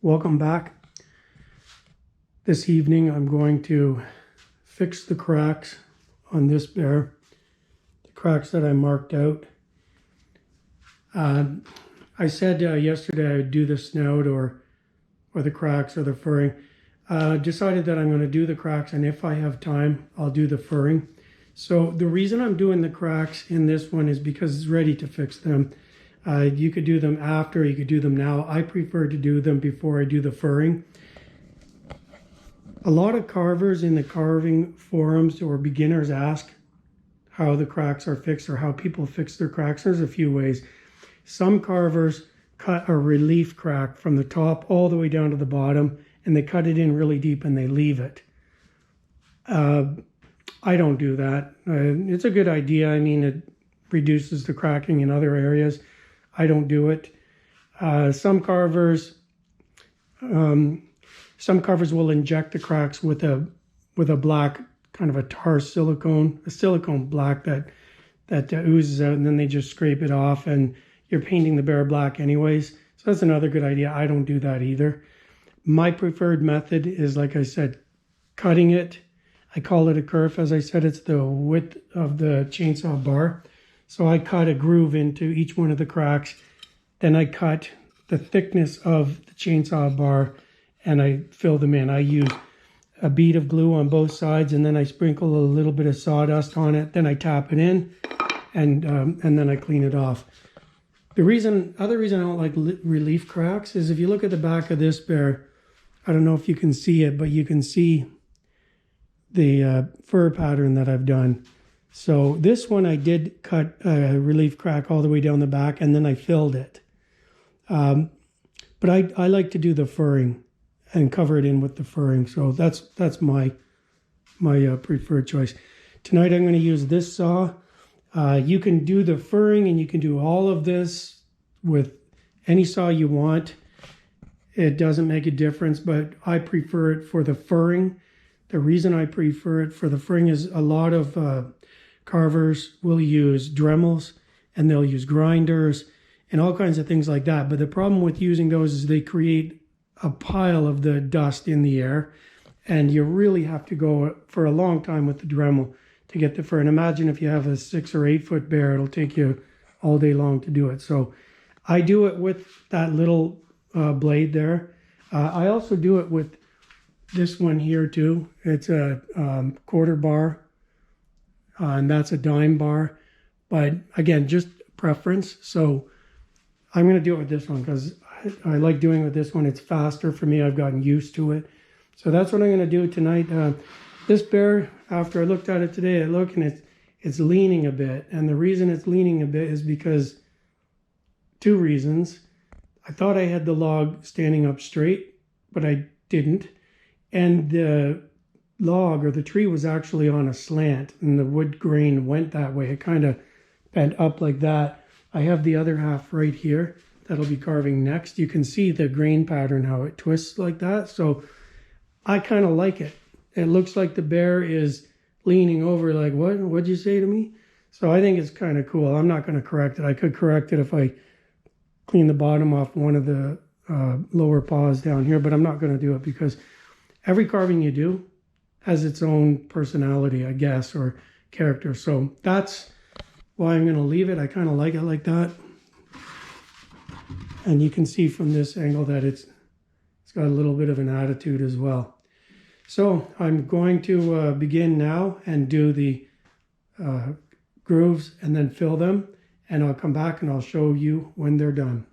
welcome back. This evening I'm going to fix the cracks on this bear, the cracks that I marked out. I said yesterday I would do the snout or the cracks or the furring. Decided that I'm going to do the cracks, and if I have time I'll do the furring. So the reason I'm doing the cracks in this one is because it's ready to fix them. You could do them after, you could do them now. I prefer to do them before I do the furring. A lot of carvers in the carving forums or beginners ask how the cracks are fixed or how people fix their cracks. There's a few ways. Some carvers cut a relief crack from the top all the way down to the bottom, and they cut it in really deep and they leave it. I don't do that. It's a good idea. I mean, it reduces the cracking in other areas. I don't do it. Some carvers will inject the cracks with a black, kind of a tar silicone, a silicone black that oozes out, and then they just scrape it off, and you're painting the bear black anyways. So that's another good idea. I don't do that either. My preferred method is, like I said, cutting it. I call it a kerf. As I said, it's the width of the chainsaw bar. So I cut a groove into each one of the cracks. Then I cut the thickness of the chainsaw bar and I fill them in. I use a bead of glue on both sides, and then I sprinkle a little bit of sawdust on it. Then I tap it in, and then I clean it off. Other reason I don't like relief cracks is if you look at the back of this bear, I don't know if you can see it, but you can see the fur pattern that I've done. So this one I did cut a relief crack all the way down the back, and then I filled it. But I like to do the furring and cover it in with the furring. So that's my preferred choice. Tonight I'm going to use this saw. You can do the furring and you can do all of this with any saw you want. It doesn't make a difference, but I prefer it for the furring. The reason I prefer it for the furring is a lot of carvers will use Dremels and they'll use grinders and all kinds of things like that. But the problem with using those is they create a pile of the dust in the air, and you really have to go for a long time with the Dremel to get the fur. And imagine if you have a 6 or 8 foot bear, it'll take you all day long to do it. So I do it with that little blade there. I also do it with this one here too. It's a quarter bar, and that's a dime bar. But again, just preference. So I'm going to do it with this one because I like doing it with this one. It's faster for me. I've gotten used to it. So that's what I'm going to do tonight. This bear, after I looked at it today, and it's leaning a bit. And the reason it's leaning a bit is because 2 reasons. I thought I had the log standing up straight, but I didn't. And the log or the tree was actually on a slant, and the wood grain went that way. It kind of bent up like that. I have the other half right here that'll be carving next. You can see the grain pattern, how it twists like that. So I kind of like it. It looks like the bear is leaning over like, what'd you say to me? So I think it's kind of cool. I'm not going to correct it. I could correct it if I clean the bottom off one of the lower paws down here, but I'm not going to do it because every carving you do has its own personality, I guess, or character. So that's why I'm going to leave it. I kind of like it like that. And you can see from this angle that it's got a little bit of an attitude as well. So I'm going to begin now and do the grooves and then fill them. And I'll come back and I'll show you when they're done.